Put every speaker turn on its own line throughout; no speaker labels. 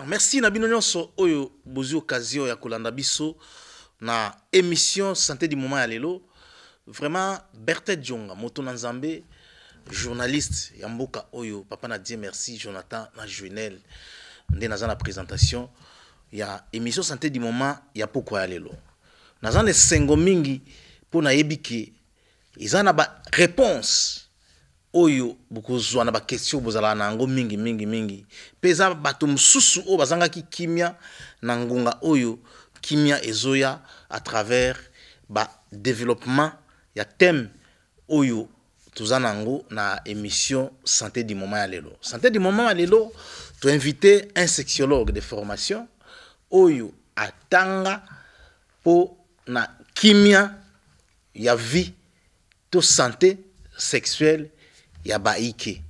Merci na bino nyonso oyo bozi occasion ya kolanda biso na émission santé du moment ya lelo. Vraiment Berthet Djonga moto na Nzambe journaliste ya mboka oyo papa na Dieu merci Jonathan na Juvenel nde naza na présentation ya émission santé du moment ya pokwa ya lelo. Naza na sengo mingi pona yebike izana ba réponse oyo bukozwa na ba question bozala na ngo mingi peza bato mususu o bazanga ki kimia na ngunga oyo kimia ezoya à travers ba développement ya thème oyo tuzana ngo na émission santé du moment ya lelo. Santé du moment ya lelo tu invité un sexologue de formation oyo atanga po na kimia ya vie to santé sexuelle ya baike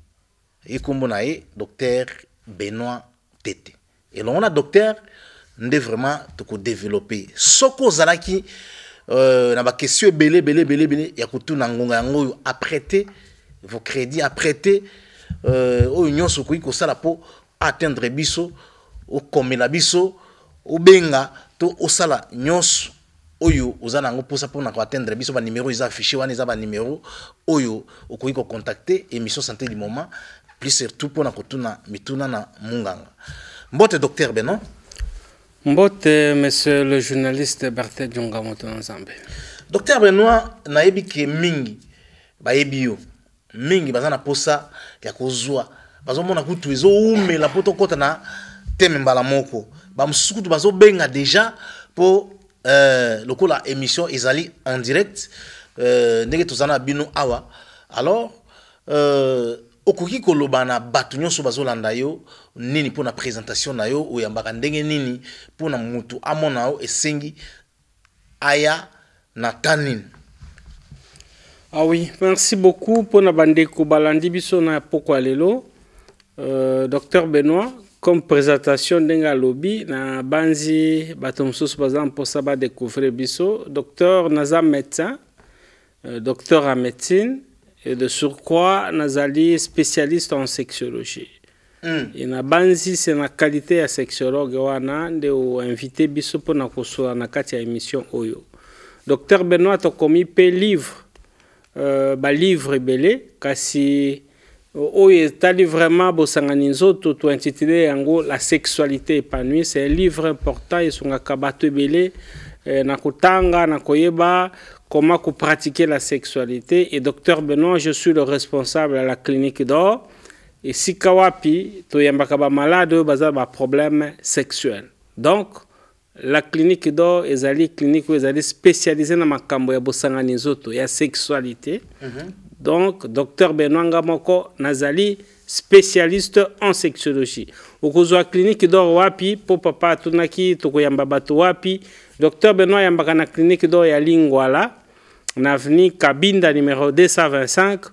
et comme nae docteur Benoît Tete et l'on a docteur ndé vraiment to développer soko zalaki na ba question belé ya kutuna ngonga yango apprêter vos crédits apprêter o nyonso ko sala po atteindre biso o komela biso o benga to o sala nyonso oyo ozana ngo posa pona ko atteindre biso ba numéro ils affiché wana ba numéro oyo okoki ko contacter émission santé du moment plus surtout pona ko tuna mituna na munganga. Mbote docteur Benoît.
Mbote monsieur le journaliste Berthet Djonga moto na Nzambe.
Docteur Benoît na yebi ke mingi ba yebi yo mingi bazana posa ya kozwa bazo mona kutu ezo umela poto kota na teme mbala moko ba msukutu bazo benga déjà pour lokola émission ezali en direct ndenge tozana bino awa alors okoki koloba na bato nyonso bazolanda yo nini pona présentation na yo oyambaka ndenge nini pona mutu amona o esengi aya na tanine.
Ah oui, merci beaucoup pour na bandeko balandi biso na pokwa lelo. Docteur Benoît comme présentation denga lobby na banzi batomsos bazam pour ça ba découvrir biso docteur naza médecin docteur en médecine et de surcroît nazali spécialiste en sexologie. Et na banzi c'est na qualité ya sexologue wana nde o invité biso pour na kosoa na kati ya émission oyo. Docteur Benoît to komi pe livre ba livre belé kasi oye tali vraiment bosangani nzoto to intitulé yango la sexualité épanouie. C'est un livre important et son akabato belé na kotanga na koyeba comment pratiquer la sexualité. Et docteur Benoît, je suis le responsable à la clinique d'or et si kawapi to yambaka ba malade baza ba problème sexuel. Donc la clinique d'or ezali clinique ezali spécialisée na makambo ya bosangani nzoto ya sexualité. Donc, docteur Benoît Ngamoko Nazali, spécialiste en sexologie. Au Kozwa clinique d'or wapi, pour papa tunaki, tokoyamba bato wapi. Docteur Benoît Yambaka na clinique d'or ya Lingwala, n'aveni Kabinda numéro 225,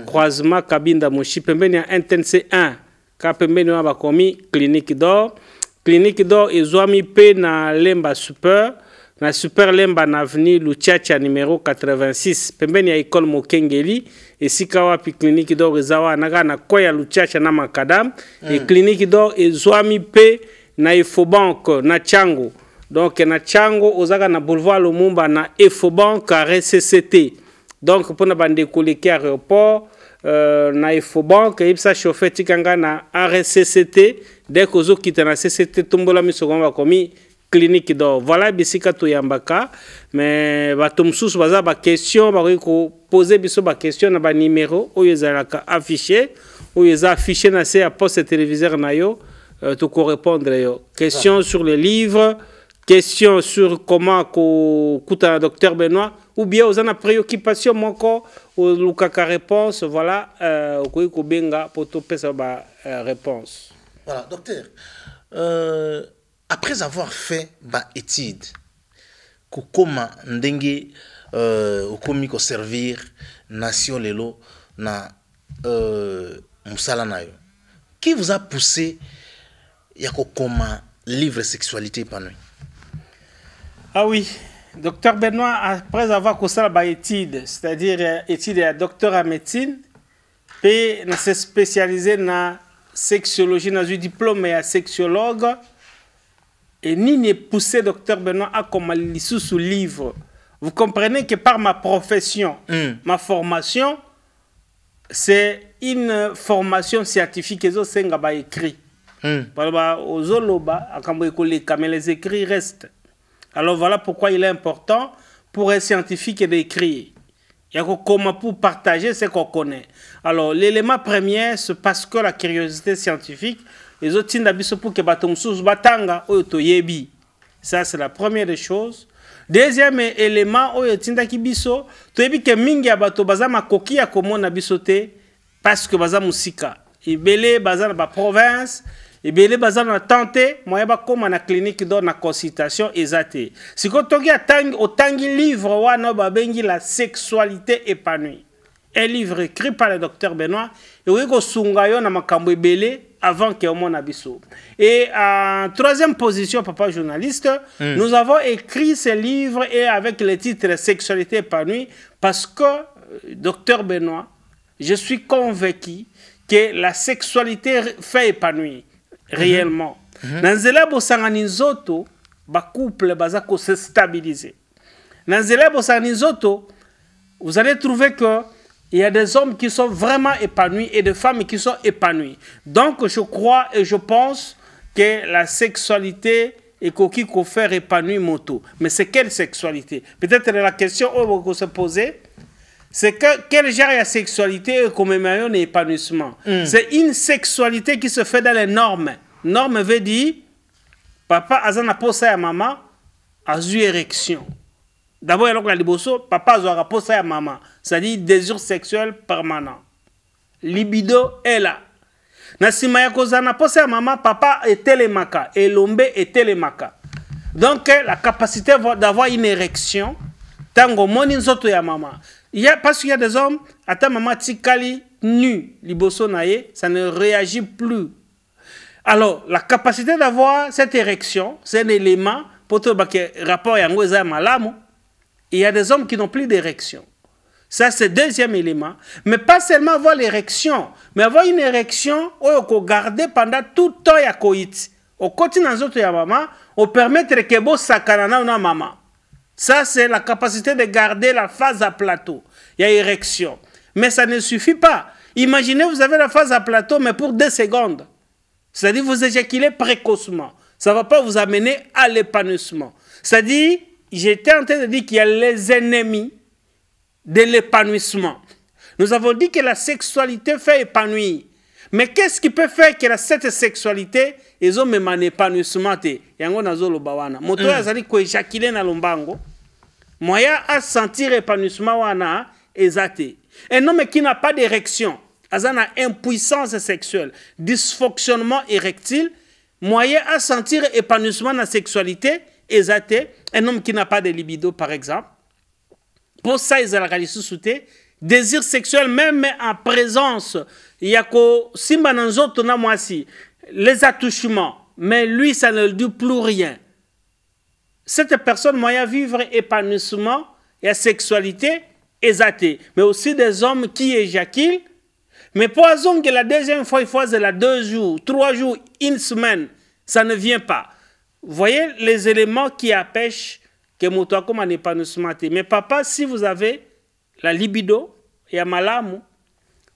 croisement Kabinda Moshi, pembeni ya NTNC 1, ka pembeni wa bakomi clinique d'or. Clinique d'or ezwami pe na Lemba Super. Na Super Lemba na avenue Luchacha numéro 86 pembeni ya école Mokengeli et sikawapi clinique d'or ezawa naga na koya Luchacha na makadam et clinique d'or ezwami pe na Efobank na Chango. Donc na Chango ozaga na boulevard Lumumba na Efobank RCCT. Donc pour na bande koleki aéroport na Efobank ipsa chauffeur tikanga na RCCT dès que zo kita na CCT tombola misogomba komi clinique d'or. Voilà bisika to yambaka mais batomsus baza ba question ba ko poser biso ba question na ba numéro oyo ezalaka affiché oyo eza affiché na se poste téléviseur na yo to ko répondre yo question sur les livres, question sur comment ko kuta docteur Benoît ou bien aux ana préoccupation moko ou lukaka réponse voilà ko ko benga poto pesa ba réponse.
Voilà docteur après avoir fait ba étude comment ndenge okomi ko servir nation lelo na musala nayo qui vous a poussé ya kokoma livre sexualité épanouie?
Ah oui, docteur Benoît après avoir kosala ba étude c'est-à-dire étude ya docteur en médecine pe na se spécialiser na sexologie, dans un diplôme et sexologue, et ni ne poussé docteur Benoît à comme sous livre. Vous comprenez que par ma profession, ma formation, c'est une formation scientifique et ça écrit. Mais les écrits restent. Alors voilà pourquoi il est important pour un scientifique d'écrire. Il y a comment pour partager ce qu'on connaît. Alors l'élément premier, c'est parce que la curiosité scientifique, les autres pour que batanga oyotoyebi. Ça c'est la première des choses. Deuxième élément, oyotinda kibiso, toyebi ke mingi abato baza makoki ya komona bisote parce que baza musika. Ibele baza na ba province. Et bien les bazar na tante moi ba comme na clinique dans na consultation exacte. Si ko toki au tangi livre wana ba bengi la sexualité épanouie. Un livre écrit par le docteur Benoît et oui ko sunga yo na makambo ebele avant que on abiso. Et en troisième position papa journaliste, nous avons écrit ce livre et avec le titre Sexualité épanouie parce que docteur Benoît, je suis convaincu que la sexualité fait épanouir réellement. Dans zela bosangani nzoto ba couple baza ko se stabiliser. Dans zela bosangani nzoto, vous allez trouver que il y a des hommes qui sont vraiment épanouis et des femmes qui sont épanouies. Donc je crois et je pense que la sexualité est qui qu'on fait épanouir moto. Mais c'est quelle sexualité? Peut-être la question qu'on se poser, c'est que quel genre de sexualité est comme un épanouissement? C'est une sexualité qui se fait dans les normes. Norme veut dire papa azana posa ya maman a eu érection. D'abord alors la liboso papa azwa posa ya maman, c'est-à-dire désir sexuel permanent. Libido est là. Na sima ya kozana posa ya maman papa est télémaka et l'ombe est télémaka. Donc la capacité d'avoir une érection tango moni nzoto ya maman. Il y a parce qu'il y a des hommes ata maman tikali nu liboso naye, ça ne réagit plus. Alors, la capacité d'avoir cette érection, c'est un élément pour tout le rapport yango eza malamu. Il y a des hommes qui n'ont plus d'érection. Ça, c'est le deuxième élément. Mais pas seulement avoir l'érection, mais avoir une érection qu'on garder pendant tout le temps ya koit. Au côté dans autres ya maman, on permettre que bo sakanana na maman. Ça, c'est la capacité de garder la phase à plateau. Il y a érection. Mais ça ne suffit pas. Imaginez, vous avez la phase à plateau, mais pour 2 secondes. C'est-à-dire vous éjaculez précocement. Ça ne va pas vous amener à l'épanouissement. C'est-à-dire, j'étais en train de dire qu'il y a les ennemis de l'épanouissement. Nous avons dit que la sexualité fait épanouir. Mais qu'est-ce qui peut faire que cette sexualité, ils ont même un épanouissement? Yango nazolo bawana. Moto yazali ko éjaculer na lombango. Moya à sentir épanouissement wana ezate. Un homme qui n'a pas d'érection, azana impuissance sexuelle, dysfonctionnement érectile, moyen à sentir épanouissement dans la sexualité, ezate. Un homme qui n'a pas de libido par exemple. Pour ça, ils ont souté désir sexuel même en présence. Il y a que simba nanzoto na mwasi les attouchements, mais lui ça ne dit plus rien. Cette personne moyen vivre épanouissement et sexualité exaté, mais aussi des hommes qui éjaculent. Mais poison que la deuxième fois il faut la 2 jours, 3 jours, 1 semaine, ça ne vient pas. Vous voyez les éléments qui empêchent que moto comme un épanouissement. Mais papa, si vous avez la libido ya malamu,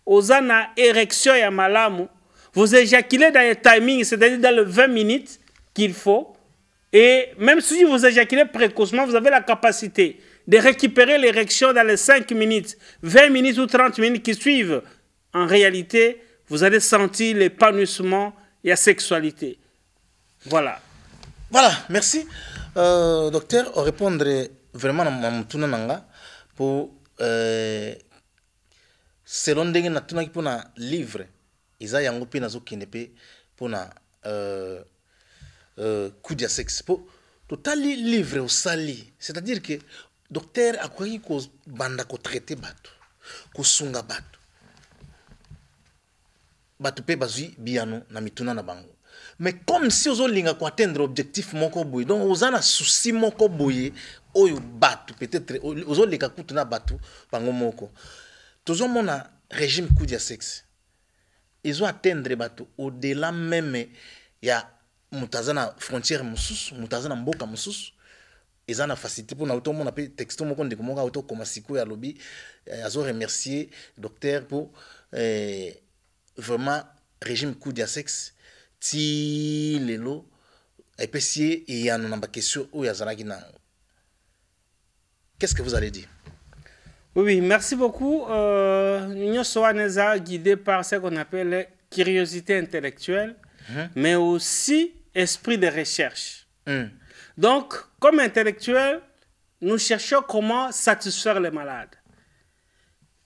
ozana érection ya malamu, vous éjaculez dans le timing, c'est-à-dire dans les 20 minutes qu'il faut. Et même si vous éjaculez précocement, vous avez la capacité de récupérer l'érection dans les 5 minutes, 20 minutes ou 30 minutes qui suivent. En réalité, vous allez sentir l'épanouissement et la sexualité. Voilà.
Voilà, merci. Docteur, on répondrait vraiment à mon tournant pour selon ndenge na tunaki pona livre iza yango pe nazo kenepe pona coup de sexe po totali livre au sali, c'est-à-dire que docteur akoki ko banda ko traiter bato ko sunga bato pe bazui biano na mituna na bango. Mais comme si ozo linga ko atteindre objectif moko boye, donc ozana souci moko boye oyo bato peut-être ozo leka kutuna bato bango moko. Toujours mon régime coup de sexe. ils ont atteindre bato au-delà même ya mutazana frontière mususu mutazana mboka mususu ils ont la facilité pour auto mon appel texto mon compte comment auto comme siku ya lobby azo remercier docteur pour vraiment régime coup de sexe ti lelo epesi et ya namba question ou ya zalaki na. Qu'est-ce que vous allez dire?
Oui, merci beaucoup. Nous sommes guidés par ce qu'on appelle curiosité intellectuelle, mais aussi esprit de recherche. Donc, comme intellectuel, nous cherchons comment satisfaire les malades.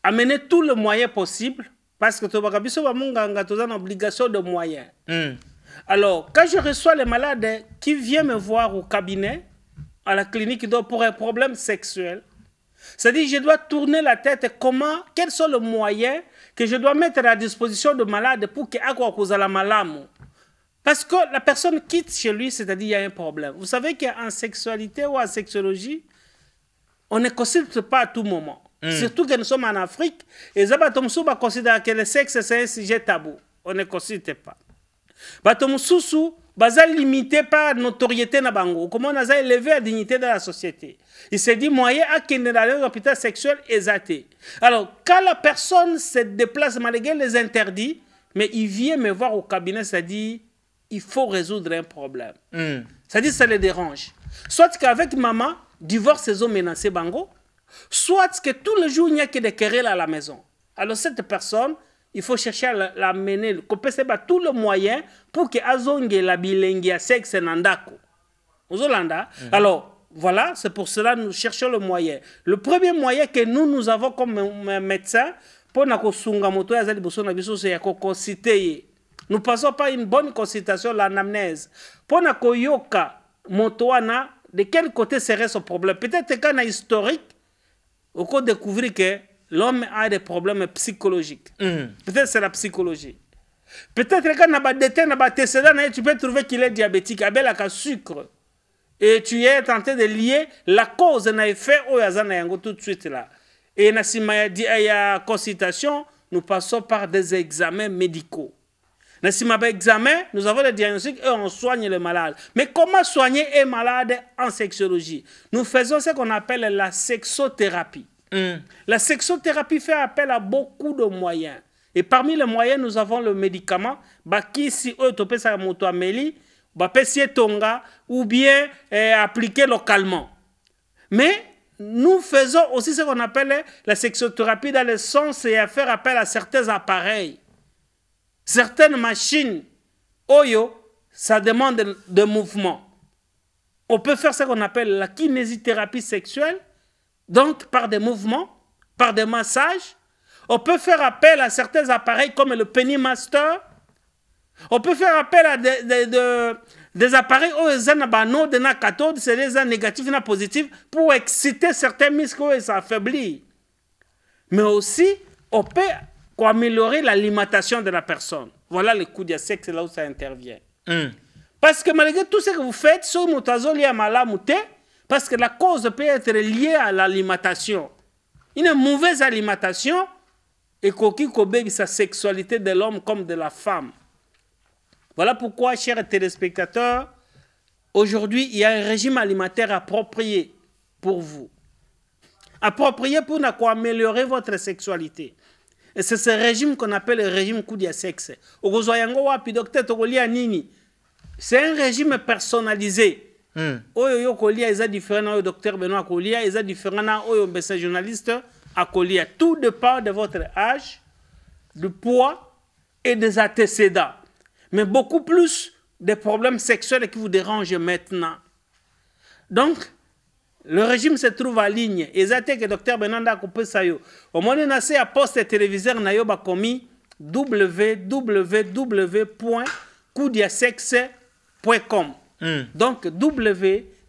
Amener tout le moyen possible, parce que tu as une obligation de moyens. Alors, quand je reçois les malades qui viennent me voir au cabinet, à la clinique pour un problème sexuel, c'est-à-dire je dois tourner la tête quels sont les moyens que je dois mettre à la disposition de malade pour qu'il y ait la maladie. Parce que la personne quitte chez lui, c'est-à-dire il y a un problème. Vous savez qu'en sexualité ou en sexologie, on ne consulte pas à tout moment. Surtout que nous sommes en Afrique, et Zabatomsou considère que le sexe c'est un sujet tabou. On ne consulte pas. Batomsou baza limité par notoriété na bango. Comment on a élevé la dignité de la société. Il s'est dit moyen à qu'il dans l'hôpital sexuel exaté. Alors quand la personne se déplace malgré les interdits, mais il vient me voir au cabinet, ça dit il faut résoudre un problème. Ça dit ça le dérange. Soit qu'avec maman, divorce ils ont menacé bango, soit que tous les jours il n'y a que des querelles à la maison. Alors cette personne il faut chercher à la mener, tout le moyen pour que azonge la bilingue sexe nandako. Alors, voilà, c'est pour cela que nous cherchons le moyen. Le premier moyen que nous avons comme médecin, pour nous nous passons par une bonne consultation, l'anamnèse. Pour nous de quel côté serait ce problème. Peut-être qu'on a historique, on peut découvrir que l'homme a des problèmes psychologiques. Peut-être c'est la psychologie. Peut-être que tu peux trouver qu'il est diabétique, avec la sucre. Et tu es tenté de lier la cause à effet tout de suite là. Et dans la consultation, nous passons par des examens médicaux. Dans les examens, nous avons le diagnostic et on soigne le malade. Mais comment soigner un malade en sexologie? Nous faisons ce qu'on appelle la sexothérapie. La sexothérapie fait appel à beaucoup de moyens. Et parmi les moyens, nous avons le médicament, qui si autopé sa moto amélie, tonga, ou bien appliquer localement. Mais nous faisons aussi ce qu'on appelle la sexothérapie dans le sens et à faire appel à certains appareils, certaines machines. Oyo, ça demande de mouvement. On peut faire ce qu'on appelle la kinésithérapie sexuelle. Donc, par des mouvements, par des massages, on peut faire appel à certains appareils comme le Penny Master. On peut faire appel à des appareils c'est des négatifs et positifs pour exciter certains muscles et s'affaiblir. Mais aussi, on peut améliorer l'alimentation de la personne. Voilà le coup de sexe, là où ça intervient. Parce que malgré tout ce que vous faites, sur Moutazoli à Malamouté, parce que la cause peut être liée à l'alimentation. Une mauvaise alimentation et qui obéit sa sexualité de l'homme comme de la femme. Voilà pourquoi, chers téléspectateurs, aujourd'hui, il y a un régime alimentaire approprié pour vous. Approprié pour améliorer votre sexualité. Et c'est ce régime qu'on appelle le régime coup de sexe. C'est un régime personnalisé. Oyo kolia est différent au docteur Benoît Kolia, est différent au journaliste à Kolia. Tout dépend de votre âge, du poids et des antécédents. Mais beaucoup plus des problèmes sexuels qui vous dérangent maintenant. Donc, le régime se trouve en ligne. Et c'est que le docteur Benoît a coupé ça. Au moment où on a à poste téléviseur, on a commis www.coudiasexe.com. Donc,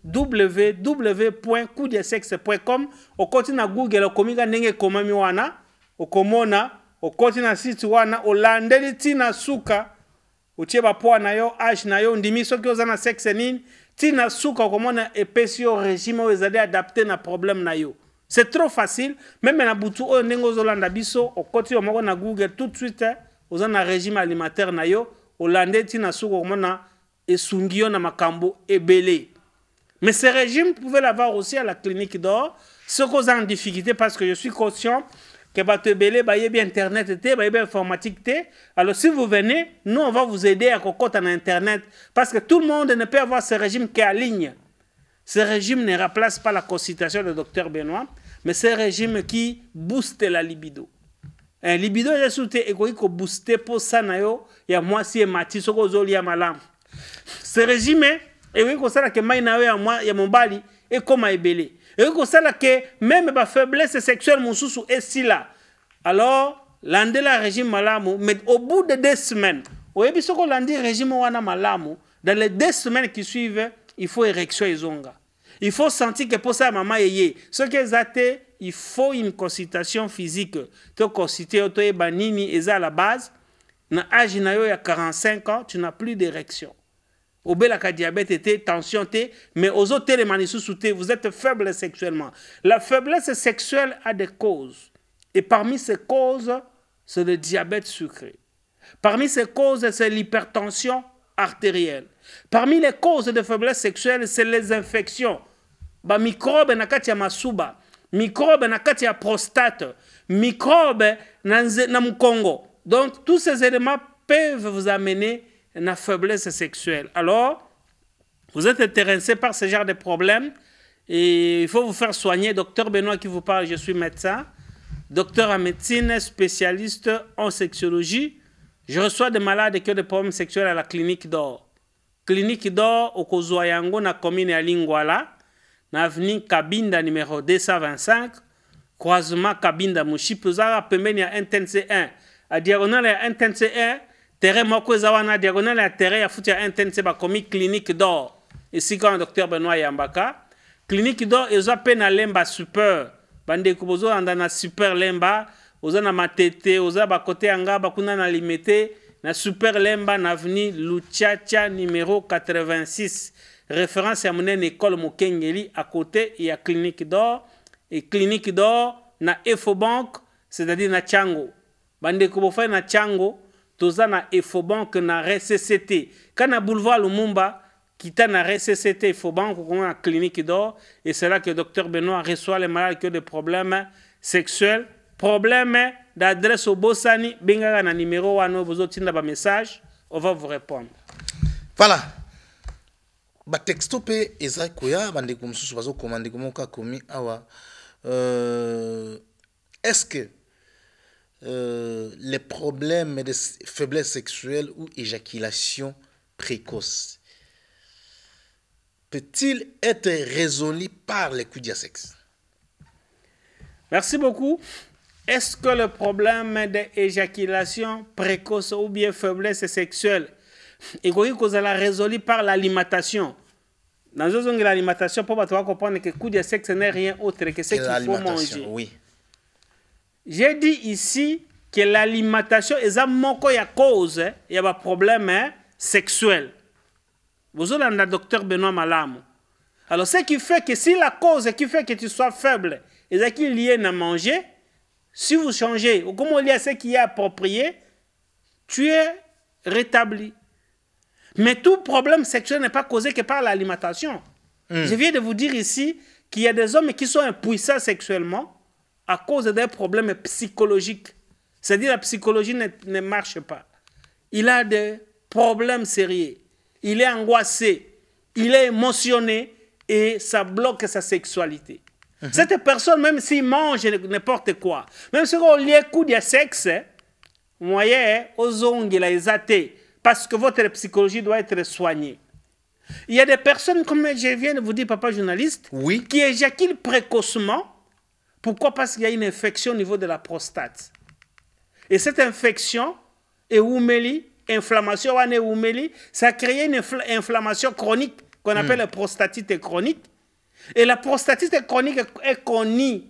www.coudiasexe.com. On continue à Google, on continue à Nenge Komami wana, on komona, on continue à site wana, on landeli tina suka, on tieba poa na yo, âge na yo, ndimi soki ozana sexe nini, tina suka, on komona epesi yo régime ou ezali adapté na problème na yo. C'est trop facile, même na butu o nengo zolanda biso, on continue à Google tout de suite, aux un régime alimentaire na yo Hollandais tina suko mona et sungio na makambo et belé. Mais ce régime, vous pouvez l'avoir aussi à la clinique d'or. Ce qui est en difficulté parce que je suis conscient que votre belé, il y a internet, il y a informatique. Alors si vous venez, nous on va vous aider à cocoter en internet parce que tout le monde ne peut avoir ce régime qui est en ligne. Ce régime ne remplace pas la consultation du docteur Benoît, mais c'est un régime qui booste la libido. Un libido est souté et qui booste pour ça il y a moi si et mati soko zoli ya malam. Ce régime et oui comme ça que mai na ya moi ya mombali et comme ebele. Et oui comme ça que même ba faiblesse sexuelle mususu est si là. Alors l'andela régime malamu mais au bout de 2 semaines, oui bisoko landi régime wana malamu dans les 2 semaines qui suivent, il faut érection izonga. Il faut sentir que pour ça maman yeye. Ce qui est athée, il faut une consultation physique. Tu consulter tu banini et à la base. Na âge na yo ya 45 ans, tu n'as plus d'érection. Au belaka diabète était tension té, mais aux autres les manisous vous êtes faible sexuellement. La faiblesse sexuelle a des causes. Et parmi ces causes, c'est le diabète sucré. Parmi ces causes, c'est l'hypertension artérielle. Parmi les causes de faiblesse sexuelle, c'est les infections. Ba microbe na kati ya masuba, microbe na kati ya prostate, microbe na mkongo. Donc, tous ces éléments peuvent vous amener à une faiblesse sexuelle. Alors, vous êtes intéressé par ce genre de problème et il faut vous faire soigner. Docteur Benoît qui vous parle, je suis médecin, docteur en médecine, spécialiste en sexologie. Je reçois des malades qui ont des problèmes sexuels à la clinique d'or. Clinique d'or, au Kozoayango, na commune à Lingwala, na avenue Kabinda numéro 225, croisement Kabinda Mushipuzara, pembeni ya NTNC1. À diagonale ya NTNC1, terrain moko ezawana diagonale ya terrain ya futi ya NTNC ba komi clinique d'or. Ici quand docteur Benoît Yambaka, clinique d'or eza pe na lemba super. Bande kubozo anda na super lemba, oza na matete, oza ba côté anga ba kuna na limité, na super lemba na avenue Luchacha numéro 86. Référence à mon école Mokengeli à côté il y a clinique d'or et clinique d'or na Efobank, c'est-à-dire na Chango. Bande kubofa na Chango, toza na Efobank na RCCT. Kana boulevard Lumumba, kita na RCCT Efobank ou na clinique d'or et c'est là que le docteur Benoît reçoit les malades qui ont des problèmes sexuels, problèmes d'adresse au Bossani, benga na numéro wano vous tinda ba message, on va vous répondre.
Voilà. Ba texto pe eza koya bande kumsusu bazo commander komoka komi awa est-ce que les problèmes de faiblesse sexuelle ou éjaculation précoce peut-il être résolu par les coups de sexe?
Merci beaucoup. Est-ce que le problème d'éjaculation précoce ou bien faiblesse sexuelle est résolu par l'alimentation? Dans l'alimentation, pour comprendre que le coup de sexe n'est rien autre que ce qu'il faut manger.
Oui.
J'ai dit ici que l'alimentation est une cause, il y a un problème sexuel. Vous avez un docteur Benoît Malamu. Alors, ce qui fait que si la cause qui fait que tu sois faible est qui est lié à manger, si vous changez, ou comme on lit à ce qui est approprié, tu es rétabli. Mais tout problème sexuel n'est pas causé que par l'alimentation. Je viens de vous dire ici qu'il y a des hommes qui sont impuissants sexuellement à cause des problèmes psychologiques. C'est-à-dire que la psychologie ne marche pas. Il a des problèmes sérieux. Il est angoissé. Il est émotionné et ça bloque sa sexualité. Cette personne, même s'il mange n'importe quoi, même si on lit un coup de sexe, vous voyez, aux ongles, les athées, parce que votre psychologie doit être soignée. Il y a des personnes, comme je viens de vous dire, papa journaliste,
oui,
qui éjaculent précocement. Pourquoi? Parce qu'il y a une infection au niveau de la prostate. Et cette infection est inflammation, ça crée une inflammation chronique qu'on appelle la prostatite chronique. Et la prostatite chronique est connue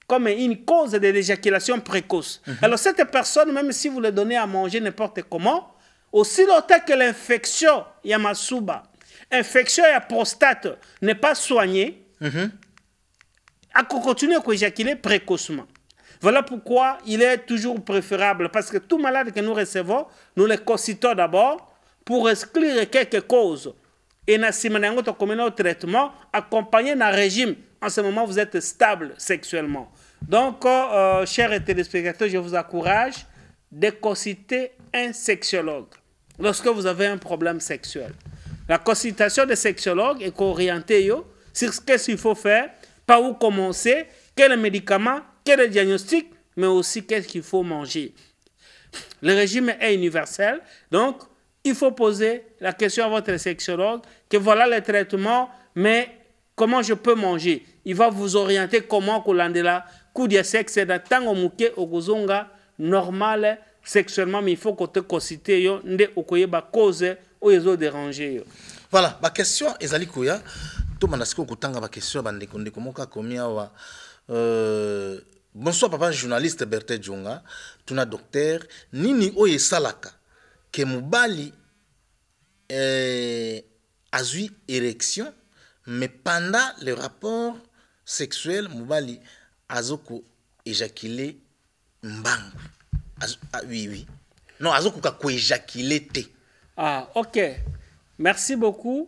comme une cause de l'éjaculation précoce. Alors cette personne, même si vous le donnez à manger n'importe comment, aussi longtemps que l'infection Yamasuba, infection à prostate n'est pas soignée, à continuer à éjaculer précocement. Voilà pourquoi il est toujours préférable, parce que tout malade que nous recevons, nous les consultons d'abord pour exclure quelques causes. Et nous comme un traitement accompagné d'un régime. En ce moment, vous êtes stable sexuellement. Donc, chers téléspectateurs, je vous encourage de consulter un sexologue lorsque vous avez un problème sexuel. La consultation de sexologue est orientée sur ce qu'il faut faire, par où commencer, quel médicament, quel diagnostic, mais aussi qu'est-ce qu'il faut manger. Le régime est universel, donc il faut poser la question à votre sexologue que voilà le traitement, mais comment je peux manger? Il va vous orienter comment kulandela coup de sexe d'attendre au mouké au gozonga normal sexuellement, mais il faut que tu consultes nde okoyeba cause ou les autres déranger.
Voilà, ma question ezali koya to manasiko kutanga ba question bande konde komoka komia wa bonsoir papa journaliste Berthet Djonga tuna docteur nini oye salaka ke mobali azui érection mais pendant le rapport sexuel mobali azoko éjaculer mbangu oui non azoko ko éjaculer te.
Ah, ok. Merci beaucoup.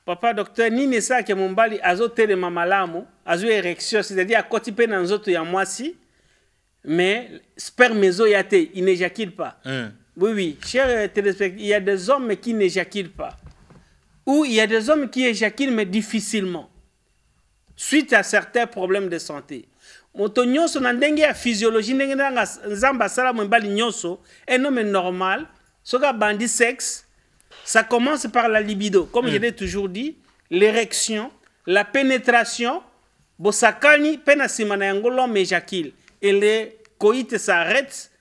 Papa docteur, nini ça que mon bali azote de mamalamu, azo érection, c'est-à-dire à côté pe dans autres ya moi si, mais spermezo yate, il n'éjacule pas. Oui, oui, chers téléspectateurs, il y a des hommes qui n'éjaculent pas. Ou il y a des hommes qui éjaculent mais difficilement, suite à certains problèmes de santé. Moto nyonso na ndenge ya physiologie ndenge na nzamba sala mo bali nyonso, un homme normal, soka bandi sexe. Ça commence par la libido. Comme je l'ai toujours dit, l'érection, la pénétration, bosakani, penasimana yango l'homme éjacule. Et le coït s'arrête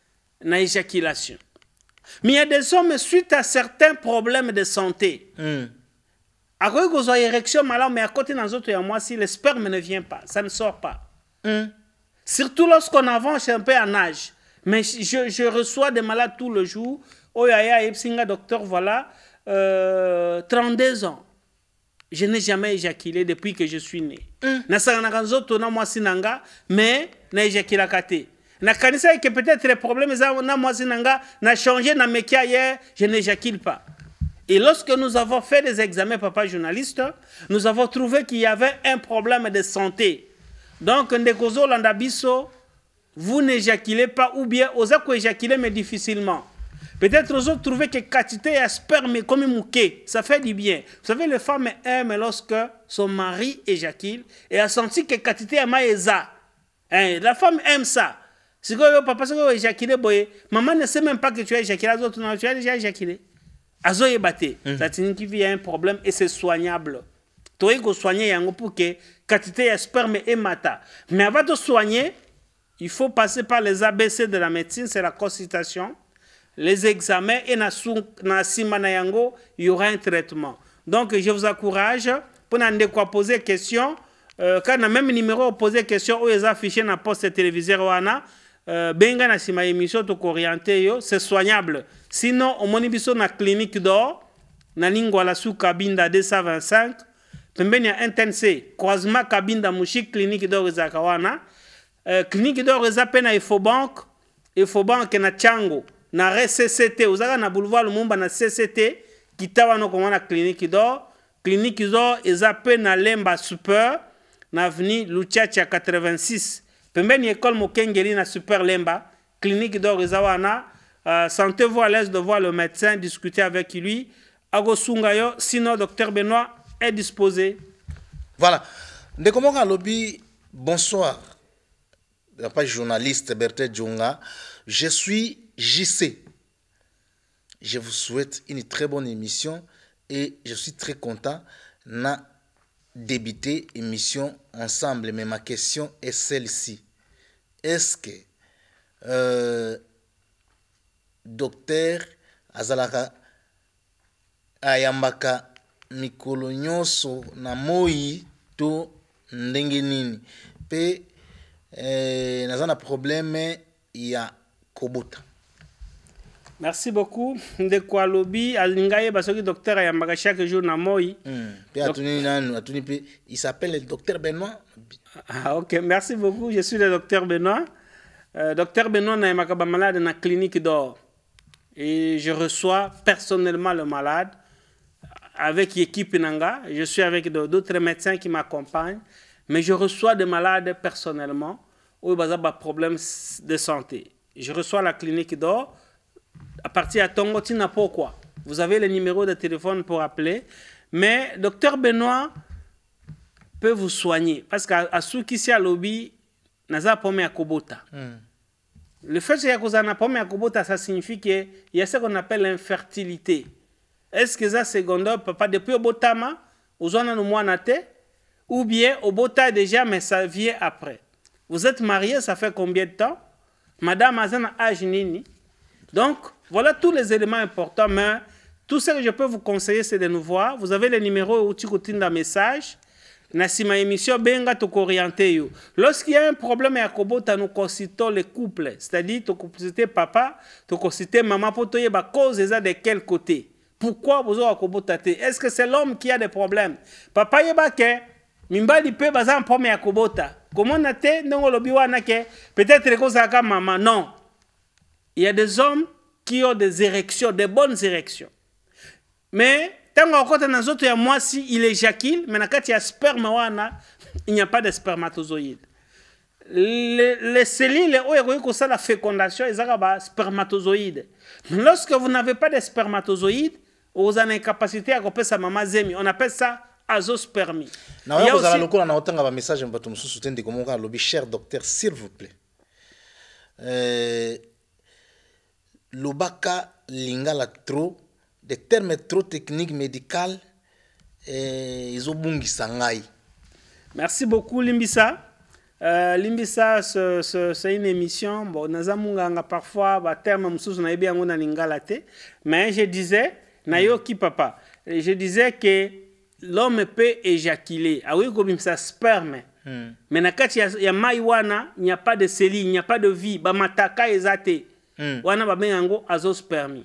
na éjaculation. Mais il y a des hommes, suite à certains problèmes de santé, à quoi que vous avez érection malade, mais à côté dans autres, il y a moi, si le sperme ne vient pas, ça ne sort pas. Surtout lorsqu'on avance un peu en âge. Mais je reçois des malades tout le jour. Oh, ya, docteur, voilà. 32 ans. Je n'ai jamais éjaculé depuis que je suis né. Mais na éjaculé kate. Na kanisa que peut-être les problèmes na moi sinanga na changé na mekia hier, je n'éjacule pas. Et lorsque nous avons fait des examens, papa journaliste, nous avons trouvé qu'il y avait un problème de santé. Donc ndekozo landabiso, vous n'éjaculez pas ou bien osako éjaculer mais difficilement. Peut-être aux autres trouver que quantité à sperme comme mouké, ça fait du bien. Vous savez, les femmes aiment lorsque son mari éjacule et a senti que quantité à maïsa. La femme aime ça. Si papa s'est éjaculé, maman ne sait même pas que tu as éjaculé, tu as déjà éjaculé. Azo est batté. Ça signifie qu'il y a un problème et c'est soignable. Tu dois soigner pour que quantité à sperme et mata. Mais avant de soigner, il faut passer par les ABC de la médecine, c'est la consultation. Les examens et na simana yango, il y aura un traitement. Donc je vous encourage pour n'en poser question. Quand on a même numéro poser question ou les affichés na poste téléviseur wana benga na sima émission to orienté yo, c'est soignable. Sinon au monibiso na clinique d'or na lingua la sous Kabinda 225 pembeni ya NTNC croisement Kabinda Mushi clinique d'or zakawana clinique d'or zapena Efobank na Chango na RCCT, uzaka na boulevard Lumumba na CCT, kitawa no komana clinique d'or ezape na Lemba Super, na avenue Luchacha 86. Pembeni école Mokengeli na Super Lemba, clinique d'or ezawana, sentez-vous à l'aise de voir le médecin, discuter avec lui. Agosungayo, sinon docteur Benoît est disposé.
Voilà. Ndekomoka lobby, bonsoir. La page journaliste Berthet Djonga. Je suis JC. Je vous souhaite une très bonne émission et je suis très content de débuter l'émission ensemble. Mais ma question est celle-ci. Est-ce que docteur Azalaka ayambaka mikolo nyonso na moi to ndenge nini pe nazana problème ya kobota.
Merci beaucoup. Ndekwa lobi alingaye basoki docteur ayambaka chaque jour na moi.
Il s'appelle le docteur Benoît.
Ah, ok, merci beaucoup. Je suis le docteur Benoît. Docteur Benoît n'a pas malade dans la clinique d'or. Et je reçois personnellement le malade avec l'équipe Nanga. Je suis avec d'autres médecins qui m'accompagnent. Mais je reçois des malades personnellement où il y a des problèmes de santé. Je reçois la clinique d'or. À partir de Tongo, tu n'as pas quoi. Vous avez le numéro de téléphone pour appeler. Mais docteur Benoît peut vous soigner. Parce qu'à ceux qui sont à lobby, naza pomme à Kobota. Le fait que vous avez pomme à Kobota, ça signifie qu'il y a ce qu'on appelle l'infertilité. Est-ce que ça secondaire, papa, depuis au Botama, aux on a nous ou bien au Bota déjà, mais ça vient après. Vous êtes marié, ça fait combien de temps? Madame a un âge nini. Donc, voilà tous les éléments importants. Mais tout ce que je peux vous conseiller, c'est de nous voir. Vous avez le numéro où tu continues un message. Nassima émission benga to orienté yo. Lorsqu'il y a un problème à Kobota, nous consultons les couples, c'est-à-dire tu consulter papa, tu consulter maman pour te dire cause de quel côté. Pourquoi vous avez Kobota? Est-ce que c'est l'homme qui a des problèmes? Papa yeba ke mimbali pe bazan problème à Kobota. Comment on a été non lobi wana ke peut-être que ça ka maman non. Il y a des hommes qui ont des érections, des bonnes érections. Mais tant qu'on a autres, moi si il éjacule, mais quand il y a sperme, il n'y a pas de spermatozoïdes. Les cellules, où ça la fécondation, ils ont des spermatozoïdes. Lorsque vous n'avez pas de spermatozoïdes, vous avez une capacité à couper sa maman zemi. On appelle ça azospermie.
Il y a aussi un message cher docteur, s'il vous plaît. Lobaka lingala trop. Des termes trop techniques, médicaux, ils ont bungi sangai.
Merci beaucoup, Limbisa. Limbisa, c'est une émission. Bon, nous parfois des termes mais je disais, Nayoki papa, je disais que l'homme peut éjaculer. Ah oui, comme ça, sperme. Mais quand il y a maïwana, il n'y a pas de cellules, il n'y a pas de vie. Bamataka ezate. Wana babengango azospermie.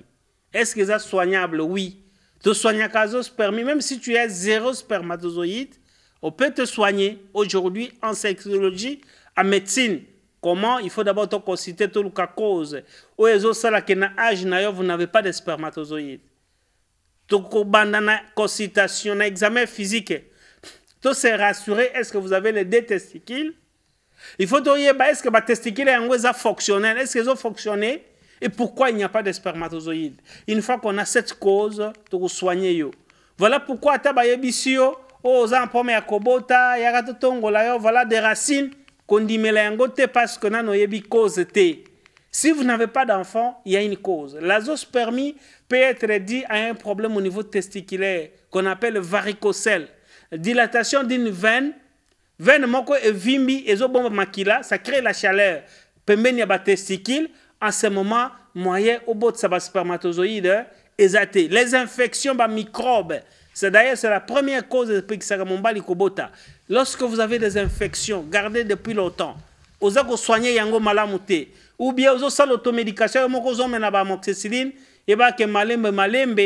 Est-ce que c'est soignable? Oui. Tu soignes azospermie, même si tu as 0 spermatozoïde, on peut te soigner aujourd'hui en sexologie, en médecine. Comment? Il faut d'abord te consulter tout le cas cause. Ou les autres qui na âge vous n'avez pas de spermatozoïdes. Tu as consultation, un examen physique. Tu se rassurer, est-ce que vous avez les deux testicules? Il faut te dire, est-ce que les testicules sont fonctionnels? Est-ce qu'ils ont fonctionné? Et pourquoi il n'y a pas de spermatozoïdes? Une fois qu'on a cette cause, tu vas soigner. Voilà pourquoi tu as voilà des racines qu'on dit parce que nous avons cause. Si vous n'avez pas d'enfant, il y a une cause. L'azospermie peut être due à un problème au niveau testiculaire qu'on appelle varicocèle. Dilatation d'une veine moko et vimbi et makila, ça crée la chaleur. Pembeni ya testicule. En ce moment, moyen au bout de sa spermatozoïde, exaté. Les infections par microbes, c'est d'ailleurs la première cause de Pixagamombali Kobota. Lorsque vous avez des infections, gardez depuis longtemps. Vous avez soigné yango malamute. Ou bien vous avez l'automédication, vous avez l'amoxicilline, et bien que malembe,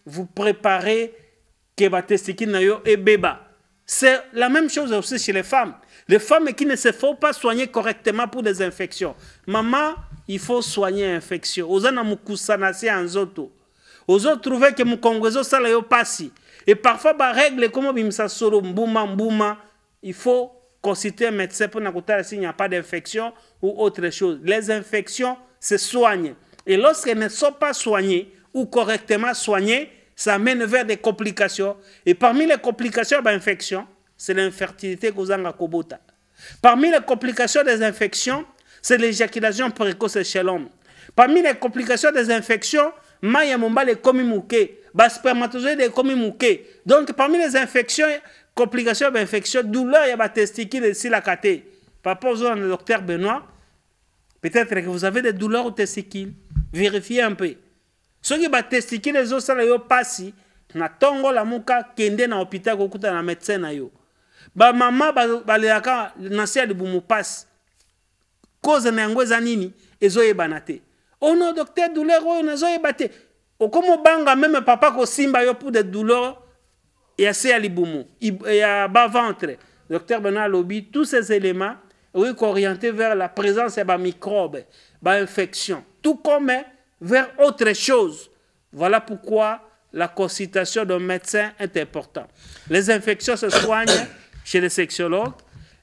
vous préparez que votre testicule et béba. C'est la même chose aussi chez les femmes. Les femmes qui ne se font pas soigner correctement pour des infections. Maman, il faut soigner l'infection. Vous avez trouvé que mon congreso ça l'a passé. Et parfois, par règle, comme il faut consulter un médecin pour n'écouter s'il n'y a pas d'infection ou autre chose. Les infections se soignent. Et lorsqu'elles ne sont pas soignées ou correctement soignées, ça mène vers des complications. Et parmi les complications d'infection, c'est l'infertilité que vous avez à Kobota. Parmi les complications des infections, c'est l'éjaculation précoce chez l'homme. Parmi les complications des infections, Maya Mombal est comme mouké, spermatozoïde est comme mouké. Donc, parmi les infections, complications d'infection, douleur, il y a des testicules ici la caté. Par rapport au docteur Benoît, peut-être que vous avez des douleurs aux testicules. Vérifiez un peu. Ceux qui ont des testicules, les autres, ils passent. Na tongo la muka kende na hôpital kokuta na médecin na yo. Ba mama ba leaka nasia de bumu passe. Cause na ngweza nini ezoyebana te. Oh non docteur douleur oyo nazoyeba te. Okomo banga même papa ko simba yo pour des douleurs et assez à libumu. Il y a bas ventre. Docteur Benoît Lobi, tous ces éléments oui, orienté vers la présence de microbes, infection, tout comme vers autre chose. Voilà pourquoi la consultation d'un médecin est importante. Les infections se soignent chez les sexologues,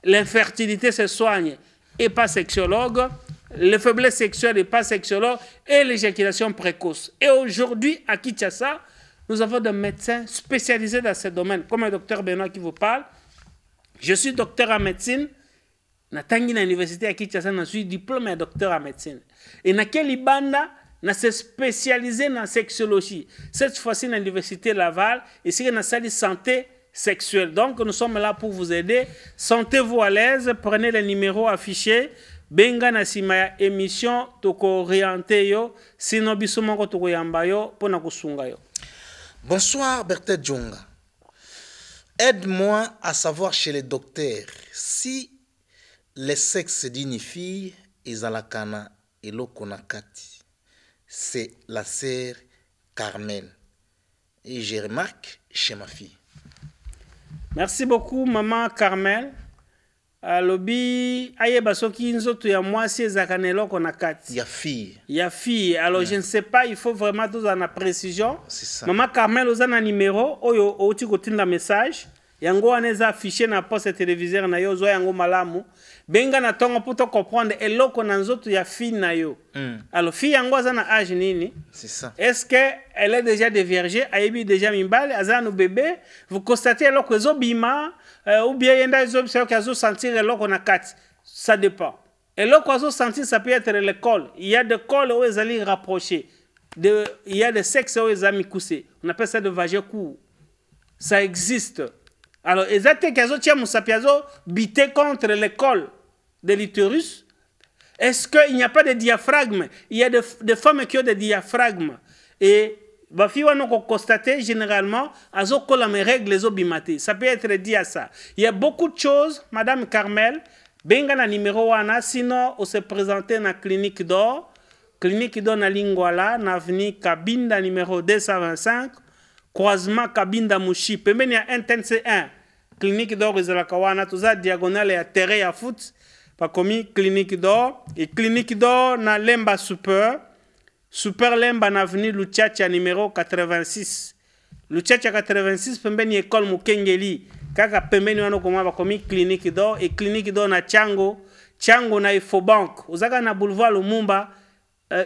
l'infertilité se soigne et pas sexologue, les faiblesses sexuelles et pas sexologue, et l'éjaculation précoce. Et aujourd'hui, à Kinshasa, nous avons des médecins spécialisés dans ce domaine, comme le docteur Benoît qui vous parle. Je suis docteur en médecine. Na tangi na université à Kinshasa, je suis diplômé de docteur en médecine. Et na quelle banda, na se spécialisé dans la sexologie. Cette fois-ci, à l'université Laval, ici, dans la salle de santé sexuelle. Donc, nous sommes là pour vous aider. Sentez-vous à l'aise. Prenez les numéros affichés. Benga na sima émission, toko orienté yo. Sinon, bisumoko toko yamba yo, pona kusunga yo.
Bonsoir, Berthet Djonga. Aide-moi à savoir chez les docteurs si les sexes d'une fille ezalakana et l'okonakati. C'est la sœur Carmel. Et je remarque chez ma fille.
Merci beaucoup, maman Carmel. Lobi ayeba soki nzoto ya mwasi ezakana l'okonakati.
Il y a fille.
Il y a fille. Alors je ne sais pas, il faut vraiment tout en précision.
C'est ça.
Maman Carmel ozana numéro oyo oti kotinda message. Yango aneza affiché na poste téléviseur na yo zo yango malamu. Benga na tongo pour te comprendre eloko na nzoto ya fille na yo. Alors fille yango azana âge nini?
C'est ça.
Est-ce que elle est déjà déviergée, ayebi déjà mimbale, azana bébé, vous constatez eloko ezobima ou bien yenda ezobisa kazo sentir eloko na kati. Ça dépend. Eloko azo sentir ça peut être l'école. Il y a des cols où ils allaient rapprocher. Il y a des sexes où ils allaient coucher. On appelle ça de vagin court. Ça existe. Alors, exactement, qu'ils bité contre le col de l'utérus. Est-ce qu'il n'y a pas de diaphragme? Il y a des femmes qui ont des diaphragmes. Et, on a constaté généralement, les règles les obimate. Ça peut être dit à ça. Il y a beaucoup de choses, Madame Carmel, benga na numéro 1, sinon, on se présente dans la clinique d'or. Clinique d'or na Lingwala, na avenue Kabinda numéro 225. Croisement Kabinda Mouchi. Pembeni ya NTNC1. Clinique d'or Izalakawana. Tout ça diagonale ya terre ya foot. Pas commis clinique d'or. Et clinique d'or na Lemba Super. Super Lemba na avenue Luchacha numéro 86. Luchacha 86. Pembeni école Mukengeli. Kaka pembeni wano koma pas commis clinique d'or. Et clinique d'or na Chango. Chango na Infobank. Ozaka na boulevard Lumumba.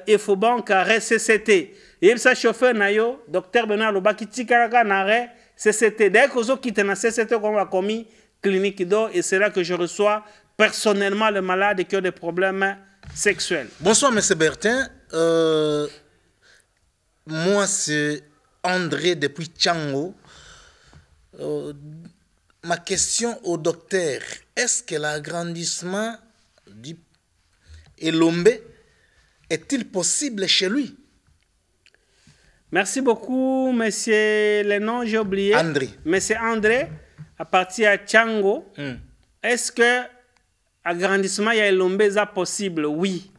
Infobank à RCCT. Et ça chauffeur na yo, docteur Benoît Lobaki tikaraka na CCT. Dès que vous quittez na CCT comme a commis clinique d'or et c'est là que je reçois personnellement le malade qui a des problèmes sexuels.
Bonsoir monsieur Bertin. Moi c'est André depuis Tchango. Ma question au docteur, est-ce que l'agrandissement du Elombe est-il possible chez lui?
Merci beaucoup, monsieur. Le nom, j'ai oublié.
André.
Monsieur André, à partir de Tchango, est-ce que agrandissement ya Elombe est possible? Oui.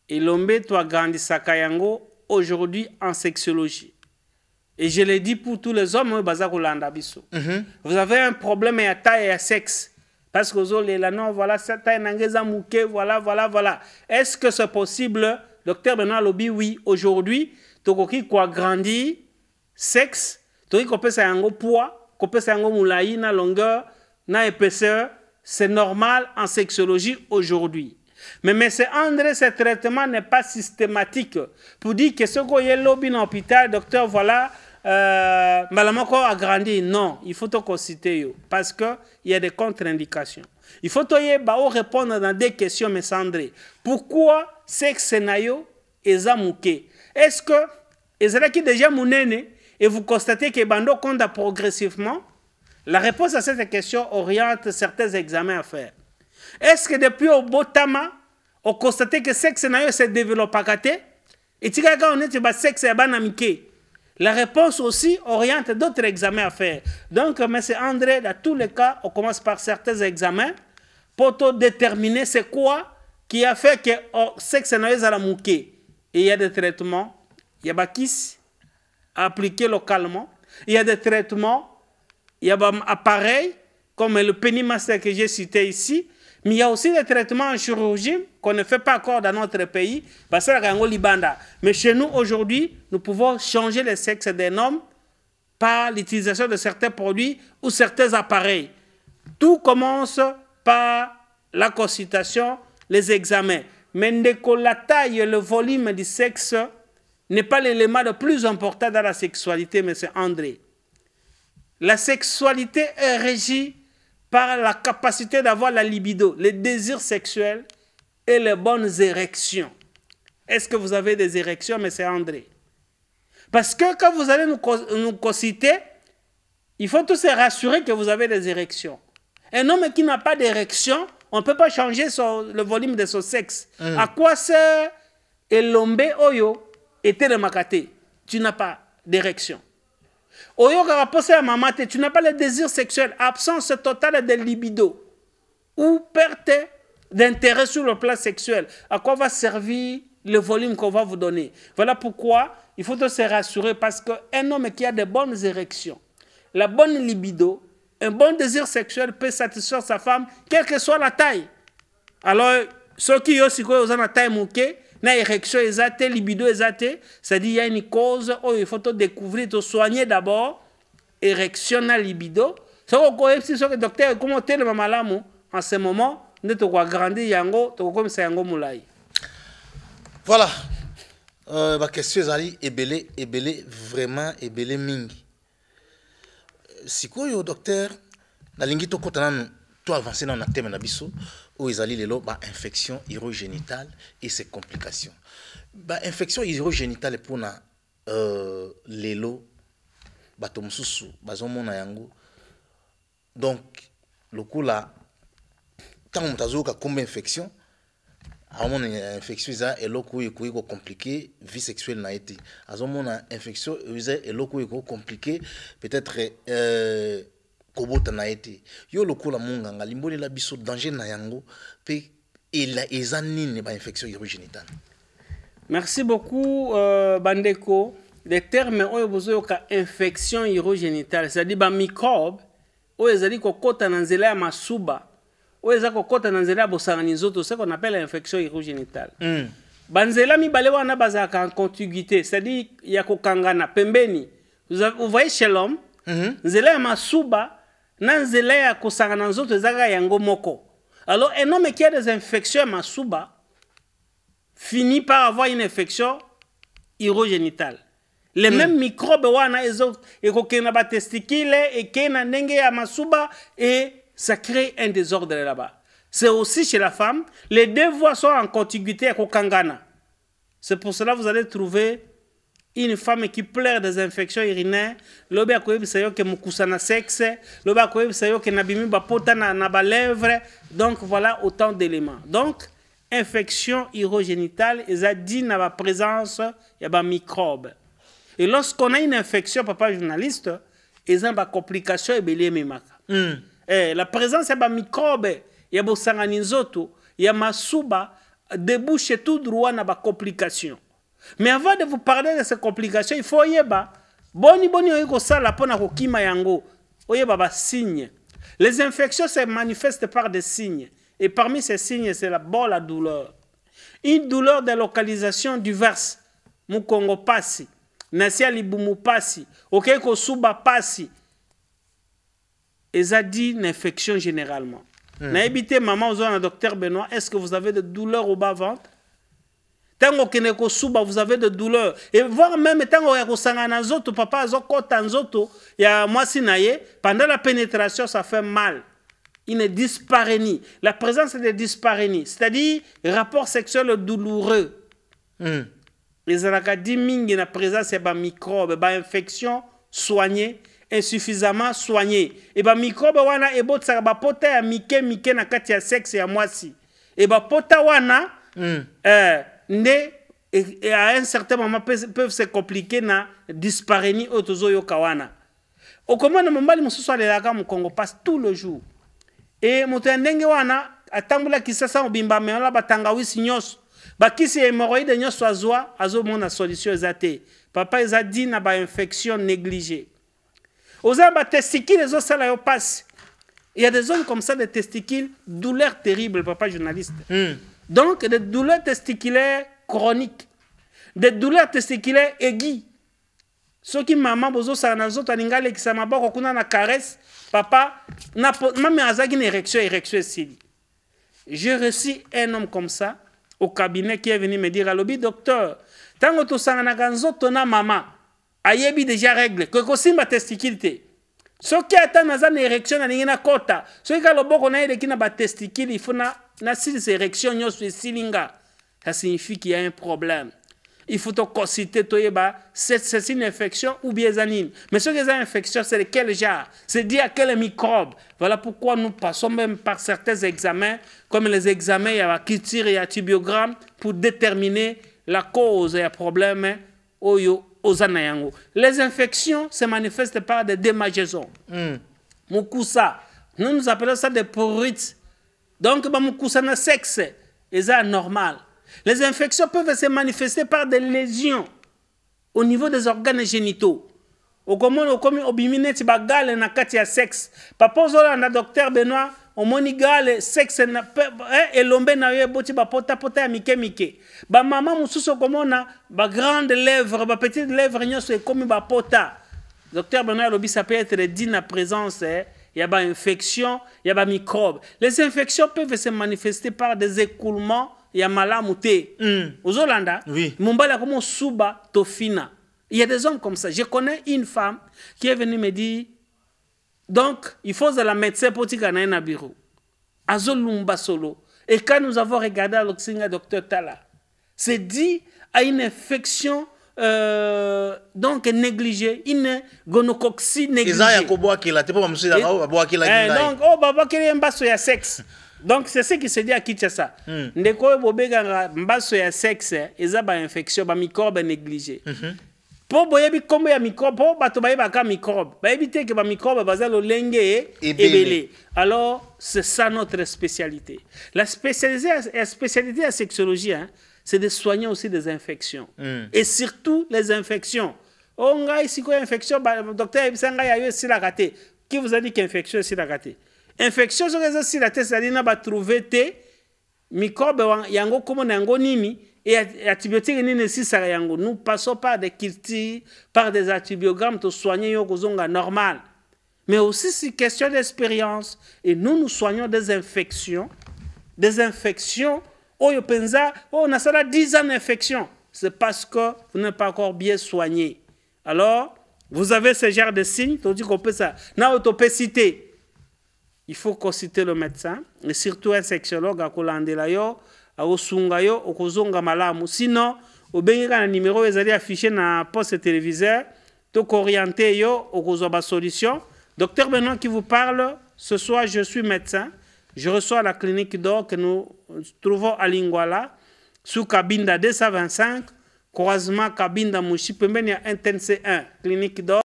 Elombe, tu agrandis Sakayango aujourd'hui en sexologie. Et je le dis pour tous les hommes, vous avez un problème à taille et à sexe. Parce que vous avez là, non, voilà, cette taille n'a mouké, voilà. Est-ce que c'est possible? Docteur Benoît Lobi, oui. Aujourd'hui, tu as grandi, sexe, tu as un poids, tu as un moulaï, na longueur, na épaisseur. C'est normal en sexologie aujourd'hui. Mais M. André, ce traitement n'est pas systématique. Pour dire que ce qu'on y a lobby dans l'hôpital, docteur, voilà, Malamoko a grandi. Non, il faut te consulter parce qu'il y a des contre-indications. Il faut te répondre dans des questions, M. André. Pourquoi sexe nayo est amouké? Est-ce que est qui déjà mounene et vous constatez que bando compte progressivement? La réponse à cette question oriente certains examens à faire. Est-ce que depuis au Botama, on constate que sexe nayo se développe à côté? Et si on est le sexe est banamiké? La réponse aussi oriente d'autres examens à faire. Donc, M. André, dans tous les cas, on commence par certains examens pour déterminer c'est quoi qui a fait que le sexe nayo est mouké. Et il y a des traitements, il y a des kiss à appliquer localement, il y a des traitements, il y a des appareils comme le Pennymaster que j'ai cité ici, Mais il y a aussi des traitements en chirurgie qu'on ne fait pas encore dans notre pays. Mais chez nous, aujourd'hui, nous pouvons changer le sexe d'un homme par l'utilisation de certains produits ou certains appareils. Tout commence par la consultation, les examens. Mais la taille et le volume du sexe n'est pas l'élément le plus important dans la sexualité, M. André. La sexualité est régie par la capacité d'avoir la libido, le désir sexuel et les bonnes érections. Est-ce que vous avez des érections, M. André? Parce que quand vous allez nous consulter, il faut tous se rassurer que vous avez des érections. Un homme qui n'a pas d'érection, on ne peut pas changer le volume de son sexe. À quoi sert Elombe Oyo et Telemakate? Tu n'as pas d'érection. Oyo Karapose à Mamate, tu n'as pas le désir sexuel, absence totale de libido ou perte d'intérêt sur le plan sexuel. À quoi va servir le volume qu'on va vous donner? Voilà pourquoi il faut se rassurer, parce qu'un homme qui a de bonnes érections, la bonne libido, un bon désir sexuel peut satisfaire sa femme, quelle que soit la taille. Alors, ceux qui ont une taille mouquée, na érection exate, libido exate, c'est-à-dire il y a une cause où il faut découvrir, soigner d'abord érection na libido. Si le docteur comment tu es le malamu en ce moment, nous te grandir yango, tu comme ça yango moulay.
Voilà. Ma question est belé, vraiment belé mingi. Si quoi docteur, na lingi to kotana to avancer dans na thème na biso. Où ils allaient les infection urogénitale et ses complications. Infection urogénitale pour na lelo batomsusu bazomona yango. Donc le coup là tant on tazoka comme infection à mon infection ça et le coup est compliqué vie sexuelle n'a été à mon infection et le coup est compliqué peut-être kobota na été yo lokola munganga limboli la biso danger na yango pe ezanine ba infection urogénitale.
Merci beaucoup Bandeko. Les termes oyo bozo ka infection urogénitale, c'est-à-dire ba microbe oyo ezali kokota na nzela ya masuba oyo ezali kokota na nzela ya bosangani nzoto, ce qu'on appelle infection urogénitale. Banzela mibale wana bazaka en contiguïté, c'est-à-dire ya kokangana pembeni. Vous voyez chez l'homme, nzela ya masuba na nzela ya kosangana nzoto ezaka yango moko. Alors un homme qui a des infections à masuba finit par avoir une infection urogénitale. Les mêmes microbes wana ekokena ba testicule ekena ndenge ya masuba et ça crée un désordre là-bas. C'est aussi chez la femme, les deux voies sont en contiguïté à kokangana. C'est pour cela que vous allez trouver une femme qui pleure des infections urinaires, lobe akoyebisa que mukusana sexe, lobe akoyebisa que nabimi bapota na ba lèvres. Donc voilà autant d'éléments. Donc infection urogénitale, ils a dit na ba présence ya ba microbe. Et lorsqu'on a une infection, papa journaliste, ils ont ba complication et belé memaka. La présence ya ba microbe, ya bo sangani nzoto, ya masuba débouche tout droit na ba complication. Mais avant de vous parler de ces complications, il faut yeba boni oyeko sala pona kokima yango oyeba ba signes. Les infections se manifestent par des signes et parmi ces signes c'est la douleur. Une douleur de localisation diverse. Mukongo pasi, nasia libumu pasi, okeko suba pasi. Eza dit une infection généralement. Na évité maman aux un docteur Benoît, est-ce que vous avez de douleurs au bas-ventre? Tango keneko suba, vous avez de douleurs. Et voire même tango ya kosangana nzoto, papa azokota nzoto, ya mwasi naye, pendant la pénétration, ça fait mal. Une dysparénie. La présence de dysparénie, c'est-à-dire rapport sexuel douloureux. Les alakadi mingi na présence ya ba microbe, ba infection soignée, insuffisamment soignée. Et ba microbe wana ebotsa ba pota ya mike na kati ya sexe ya mwasi. Et ba pota wana et à un certain moment peuvent se compliquer na dysparénie otozoyo kawana. Au commande mombali mususu alelaka mu Congo passe tout le jour. Et moto ndenge wana atambula kisasa obimba meola batangawisi nyos. Bakisi hémorroïde nyos azwa azomona solution ezate. Papa ezadi na ba infection négligée. Oza ba testikile zo sala yo passe. Il y a des hommes comme ça, des testicules, douleurs terribles, papa journaliste. Donc, des douleurs testiculaires chroniques, des douleurs testiculaires aiguës. Ceux qui maman bozo sarnazo taningale qui samaboko kuna na caresse papa na même azaki une érection sili. J'ai reçu un homme comme ça au cabinet qui est venu me dire alobi docteur tango to sangana ganzo tona maman ayebi déjà règle que kosimba testicule. Ceux qui attendent une érection na kota ceux qui a le boko na yele kina ba testicule il faut na six érection nyoso silinga. Ça signifie qu'il y a un problème. Il faut consulter c'est une infection ou bien zanine. Mais ce que c'est une infection, c'est de quel genre? C'est dit à quel microbe. Voilà pourquoi nous passons même par certains examens, comme les examens, il y a la culture et la tubiogramme, pour déterminer la cause et le problème aux anayango. Les infections se manifestent par des démangeaisons. Moukoussa, nous appelons ça des prurites. Donc, moukoussa na sexe, et ça normal. Les infections peuvent se manifester par des lésions au niveau des organes génitaux. Au commun, au bimine, tu vas gale na katia sexe. Papa zola na docteur Benoît, au moni gale sexe na et l'ombe na ye boti ba pota ya mike. Ba maman mususo komona ba grande lèvres, ba petite lèvres nyoso e komi ba pota. Docteur Benoît lobi ça peut être dit na présence il y a ba infection, il y a ba microbes. Les infections peuvent se manifester par des écoulements. Il y a malamouté. Aux Hollandais, oui. Mumbala comme Suba Tofina. Il y a des hommes comme ça. Je connais une femme qui est venue me dire donc, il faut que la médecin pour dire un bureau. Azolumba solo. Et quand nous avons regardé à l'Oxinga, docteur Tala, c'est dit à une infection donc négligée, une gonocoxie négligée. Donc, oh, baba, quel est un basso ya sexe? Donc, c'est ce qui se dit à Kinshasa. Ndeko bobega mbaso ya sexe, eza ba infection, ba microbe négligé. Po boyebi kombo ya microbe, po bato bayeba ka microbe. Bayebi te ke ba microbe bazalo lenge ebele. Alors, c'est ça notre spécialité. La spécialité à sexologie, hein, c'est de soigner aussi des infections. Et surtout les infections. Oh, nga ici quoi infection, docteur Ebisanga ya yo si la raté. Qui vous a dit qu'infection si la raté? Infection sur les aussi la tête c'est-à-dire na ba trouver te microbe yango comme nango nini et antibiotique nini si ça yango. Nous passons par des cultures, par des antibiogrammes pour soigner yo kozonga normal. Mais aussi c'est question d'expérience et nous soignons des infections oh yo penza oh on a ça 10 ans d'infection. C'est parce que vous n'êtes pas encore bien soigné. Alors, vous avez ce genre de signes, tandis qu'on peut ça. Na autopécité. Il faut consulter le médecin, et surtout un sexologue à Kolandela yo, à Osunga yo, au Kozonga malamu. Sinon, au benga un numéro, ils allaient afficher dans poste téléviseur, to orienter yo, au Kozoba solution. Docteur Benoît qui vous parle, ce soir je suis médecin, je reçois à la clinique d'or que nous trouvons à Lingwala, sous Kabinda 225, croisement Kabinda Mouchi, Pembenia Intense 1, clinique d'or.